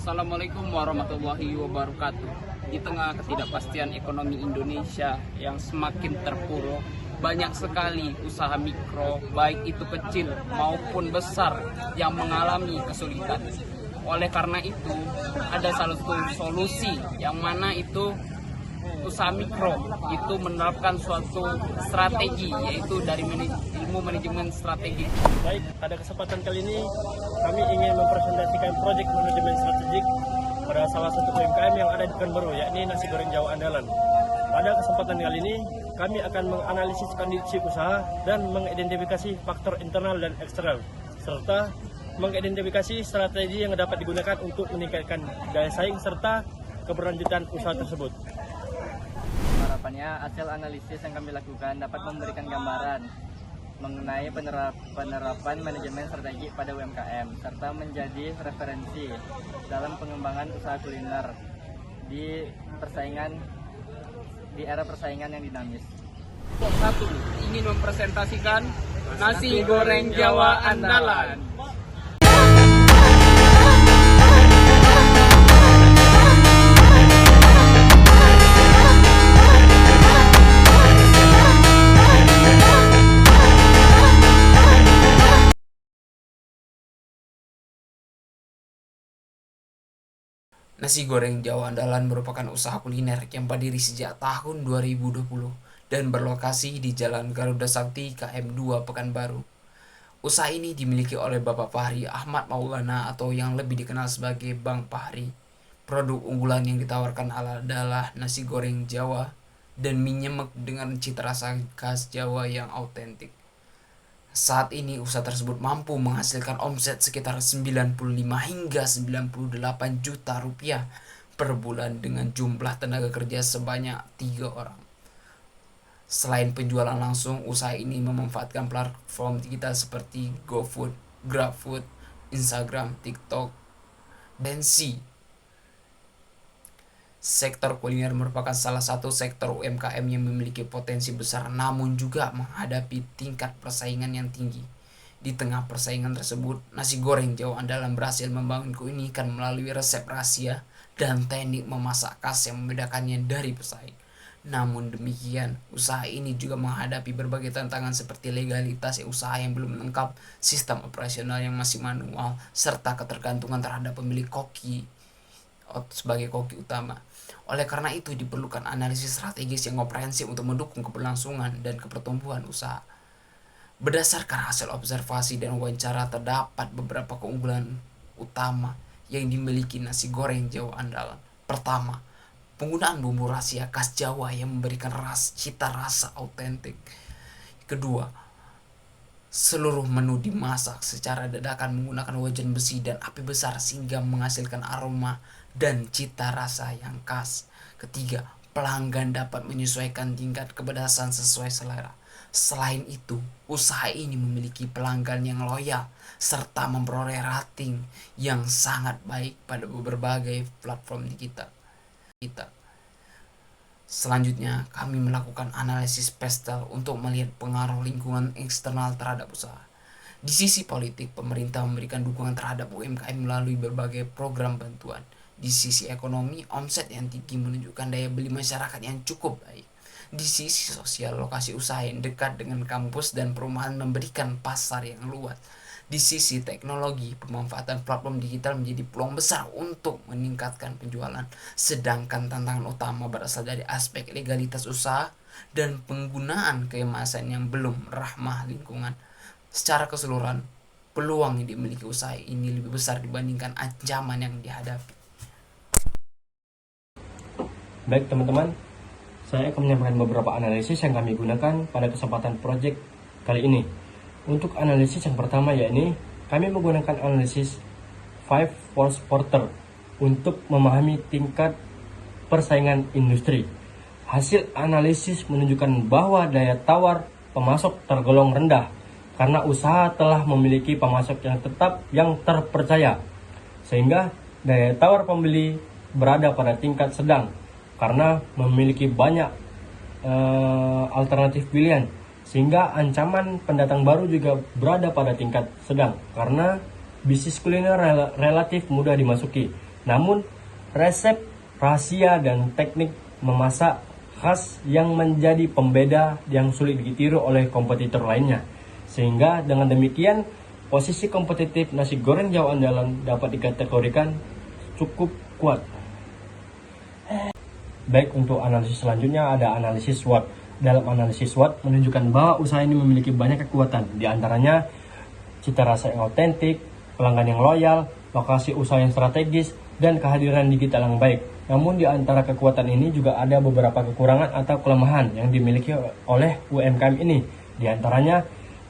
Assalamualaikum warahmatullahi wabarakatuh. Di tengah ketidakpastian ekonomi Indonesia yang semakin terpuruk, banyak sekali usaha mikro, baik itu kecil maupun besar, yang mengalami kesulitan. Oleh karena itu, ada satu solusi yang mana itu usaha mikro itu menerapkan suatu strategi, yaitu dari ilmu manajemen strategi. Baik, pada kesempatan kali ini kami ingin mempresentasikan proyek manajemen strategik pada salah satu UMKM yang ada di Pekanbaru, yakni nasi goreng Jawa andalan. Pada kesempatan kali ini kami akan menganalisis kondisi usaha dan mengidentifikasi faktor internal dan eksternal, serta mengidentifikasi strategi yang dapat digunakan untuk meningkatkan daya saing serta keberlanjutan usaha tersebut. Harapannya hasil analisis yang kami lakukan dapat memberikan gambaran mengenai penerapan manajemen strategi pada UMKM serta menjadi referensi dalam pengembangan usaha kuliner di era persaingan yang dinamis. Satu, ingin mempresentasikan nasi goreng Jawa andalan. Nasi goreng Jawa andalan merupakan usaha kuliner yang berdiri sejak tahun 2020 dan berlokasi di Jalan Garuda Sakti KM 2 Pekanbaru. Usaha ini dimiliki oleh Bapak Fahri Ahmad Maulana atau yang lebih dikenal sebagai Bang Fahri. Produk unggulan yang ditawarkan adalah nasi goreng Jawa dan mie nyemek dengan cita rasa khas Jawa yang autentik. Saat ini usaha tersebut mampu menghasilkan omset sekitar 95 hingga 98 juta rupiah per bulan dengan jumlah tenaga kerja sebanyak 3 orang. Selain penjualan langsung, usaha ini memanfaatkan platform digital seperti GoFood, GrabFood, Instagram, TikTok, dan Sea. Sektor kuliner merupakan salah satu sektor UMKM yang memiliki potensi besar namun juga menghadapi tingkat persaingan yang tinggi. Di tengah persaingan tersebut, nasi goreng Jawa andalan berhasil membangun keunikan melalui resep rahasia dan teknik memasak khas yang membedakannya dari pesaing. Namun demikian, usaha ini juga menghadapi berbagai tantangan seperti legalitas usaha yang belum lengkap, sistem operasional yang masih manual, serta ketergantungan terhadap pemilik koki sebagai koki utama. Oleh karena itu diperlukan analisis strategis yang komprehensif untuk mendukung keberlangsungan dan pertumbuhan usaha. Berdasarkan hasil observasi dan wawancara, terdapat beberapa keunggulan utama yang dimiliki nasi goreng Jawa andalan. Pertama, penggunaan bumbu rahasia khas Jawa yang memberikan cita rasa autentik. Kedua, seluruh menu dimasak secara dadakan menggunakan wajan besi dan api besar sehingga menghasilkan aroma dan cita rasa yang khas. Ketiga, pelanggan dapat menyesuaikan tingkat kepedasan sesuai selera. Selain itu, usaha ini memiliki pelanggan yang loyal serta memperoleh rating yang sangat baik pada berbagai platform digital. Selanjutnya, kami melakukan analisis pestel untuk melihat pengaruh lingkungan eksternal terhadap usaha. Di sisi politik, pemerintah memberikan dukungan terhadap UMKM melalui berbagai program bantuan. Di sisi ekonomi, omset yang tinggi menunjukkan daya beli masyarakat yang cukup baik. Di sisi sosial, lokasi usaha yang dekat dengan kampus dan perumahan memberikan pasar yang luas. Di sisi teknologi, pemanfaatan platform digital menjadi peluang besar untuk meningkatkan penjualan. Sedangkan tantangan utama berasal dari aspek legalitas usaha dan penggunaan keemasan yang belum ramah lingkungan. Secara keseluruhan, peluang yang dimiliki usaha ini lebih besar dibandingkan ancaman yang dihadapi. Baik teman-teman, saya akan menyampaikan beberapa analisis yang kami gunakan pada kesempatan proyek kali ini. Untuk analisis yang pertama yakni kami menggunakan analisis 5 Force Porter untuk memahami tingkat persaingan industri. Hasil analisis menunjukkan bahwa daya tawar pemasok tergolong rendah karena usaha telah memiliki pemasok yang tetap yang terpercaya, sehingga daya tawar pembeli berada pada tingkat sedang karena memiliki banyak alternatif pilihan, sehingga ancaman pendatang baru juga berada pada tingkat sedang karena bisnis kuliner relatif mudah dimasuki. namun resep, rahasia, dan teknik memasak khas yang menjadi pembeda yang sulit ditiru oleh kompetitor lainnya. Sehingga dengan demikian, posisi kompetitif nasi goreng Jawa andalan dapat dikategorikan cukup kuat. Baik, untuk analisis selanjutnya ada analisis SWOT. Dalam analisis SWOT menunjukkan bahwa usaha ini memiliki banyak kekuatan, di antaranya cita rasa yang autentik, pelanggan yang loyal, lokasi usaha yang strategis, dan kehadiran digital yang baik. Namun di antara kekuatan ini juga ada beberapa kekurangan atau kelemahan yang dimiliki oleh UMKM ini. Di antaranya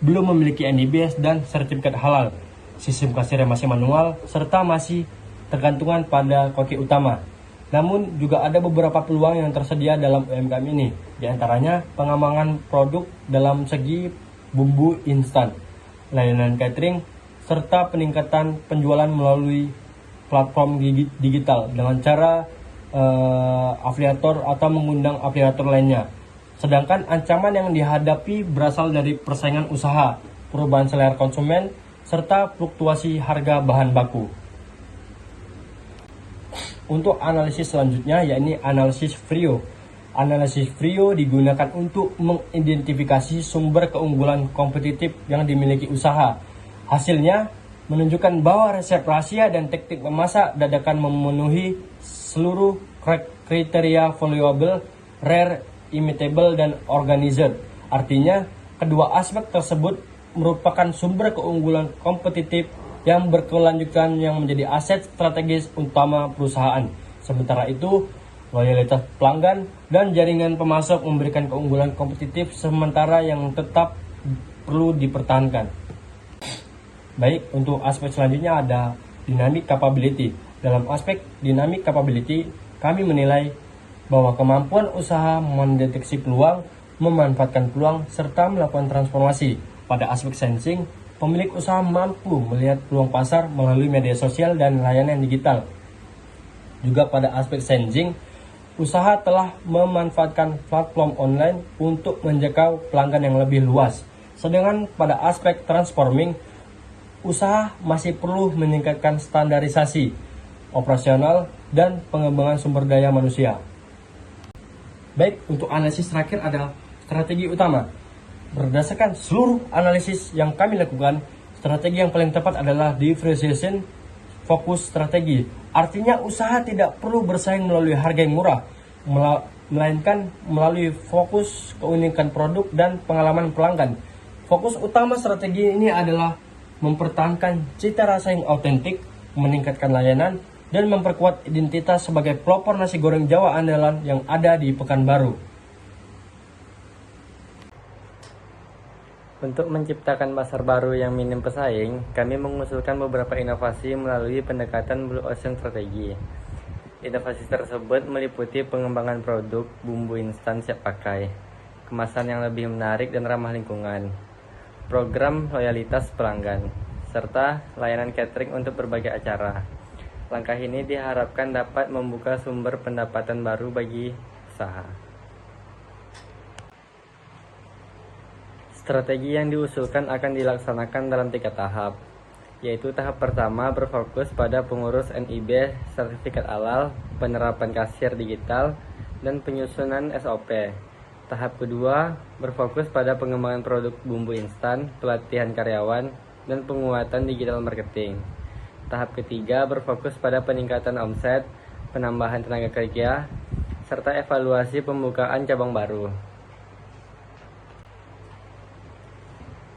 belum memiliki NIBS dan sertifikat halal, sistem kasir yang masih manual, serta masih tergantungan pada koki utama. Namun juga ada beberapa peluang yang tersedia dalam UMKM ini, di antaranya pengembangan produk dalam segi bumbu instan, layanan catering, serta peningkatan penjualan melalui platform digital dengan cara afiliator atau mengundang afiliator lainnya. Sedangkan ancaman yang dihadapi berasal dari persaingan usaha, perubahan selera konsumen, serta fluktuasi harga bahan baku. Untuk analisis selanjutnya yakni analisis Frio. Analisis Frio digunakan untuk mengidentifikasi sumber keunggulan kompetitif yang dimiliki usaha. Hasilnya menunjukkan bahwa resep rahasia dan teknik memasak dadakan memenuhi seluruh kriteria valuable, rare, imitable, dan organizer. Artinya, kedua aspek tersebut merupakan sumber keunggulan kompetitif yang berkelanjutan yang menjadi aset strategis utama perusahaan. Sementara itu, loyalitas pelanggan dan jaringan pemasok memberikan keunggulan kompetitif sementara yang tetap perlu dipertahankan. Baik, untuk aspek selanjutnya ada dynamic capability. Dalam aspek dynamic capability, kami menilai bahwa kemampuan usaha mendeteksi peluang, memanfaatkan peluang, serta melakukan transformasi. Pada aspek sensing, pemilik usaha mampu melihat peluang pasar melalui media sosial dan layanan digital. Juga pada aspek sensing, usaha telah memanfaatkan platform online untuk menjangkau pelanggan yang lebih luas. Sedangkan pada aspek transforming, usaha masih perlu meningkatkan standarisasi operasional dan pengembangan sumber daya manusia. Baik, untuk analisis terakhir ada strategi utama. Berdasarkan seluruh analisis yang kami lakukan, strategi yang paling tepat adalah differentiation fokus strategi. Artinya usaha tidak perlu bersaing melalui harga yang murah, melainkan melalui fokus keunikan produk dan pengalaman pelanggan. Fokus utama strategi ini adalah mempertahankan cita rasa yang autentik, meningkatkan layanan, dan memperkuat identitas sebagai pelopor nasi goreng Jawa andalan yang ada di Pekanbaru. Untuk menciptakan pasar baru yang minim pesaing, kami mengusulkan beberapa inovasi melalui pendekatan Blue Ocean Strategi. Inovasi tersebut meliputi pengembangan produk bumbu instan siap pakai, kemasan yang lebih menarik dan ramah lingkungan, program loyalitas pelanggan, serta layanan catering untuk berbagai acara. Langkah ini diharapkan dapat membuka sumber pendapatan baru bagi usaha. Strategi yang diusulkan akan dilaksanakan dalam 3 tahap, yaitu tahap pertama berfokus pada pengurus NIB, sertifikat halal, penerapan kasir digital, dan penyusunan SOP. Tahap kedua berfokus pada pengembangan produk bumbu instan, pelatihan karyawan, dan penguatan digital marketing. Tahap ketiga berfokus pada peningkatan omset, penambahan tenaga kerja, serta evaluasi pembukaan cabang baru.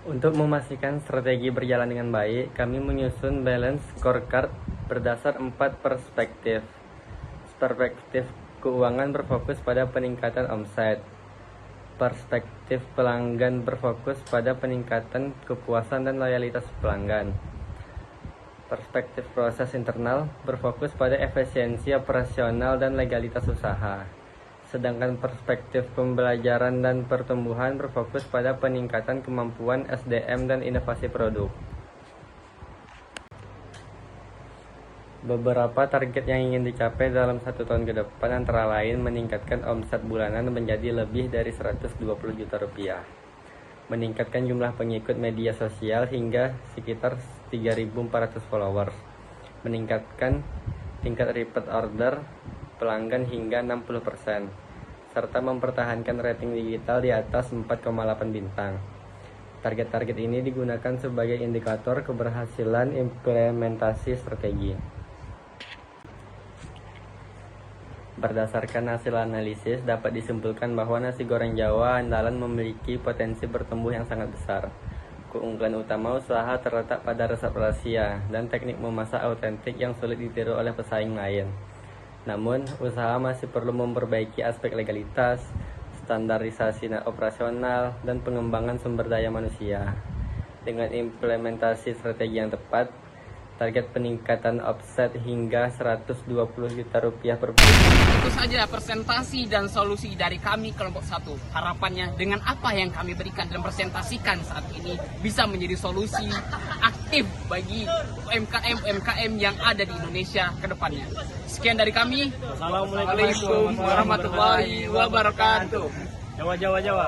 Untuk memastikan strategi berjalan dengan baik, kami menyusun balance scorecard berdasar 4 perspektif. Perspektif keuangan berfokus pada peningkatan omset. Perspektif pelanggan berfokus pada peningkatan kepuasan dan loyalitas pelanggan. Perspektif proses internal berfokus pada efisiensi operasional dan legalitas usaha. Sedangkan perspektif pembelajaran dan pertumbuhan berfokus pada peningkatan kemampuan SDM dan inovasi produk. Beberapa target yang ingin dicapai dalam 1 tahun ke depan antara lain meningkatkan omset bulanan menjadi lebih dari 120 juta rupiah, meningkatkan jumlah pengikut media sosial hingga sekitar 3.400 followers, meningkatkan tingkat repeat order pelanggan hingga 60%, serta mempertahankan rating digital di atas 4,8 bintang. Target-target ini digunakan sebagai indikator keberhasilan implementasi strategi. Berdasarkan hasil analisis, dapat disimpulkan bahwa nasi goreng Jawa andalan memiliki potensi bertumbuh yang sangat besar. Keunggulan utama usaha terletak pada resep rahasia dan teknik memasak autentik yang sulit ditiru oleh pesaing lain. Namun, usaha masih perlu memperbaiki aspek legalitas, standarisasi operasional, dan pengembangan sumber daya manusia. Dengan implementasi strategi yang tepat, target peningkatan offset hingga 120 juta rupiah per bulan. Itu saja presentasi dan solusi dari kami kelompok 1. Harapannya dengan apa yang kami berikan dan presentasikan saat ini bisa menjadi solusi aktif bagi UMKM yang ada di Indonesia ke depannya. Sekian dari kami. Assalamualaikum Waalaikumsalam warahmatullahi wabarakatuh. Jawa.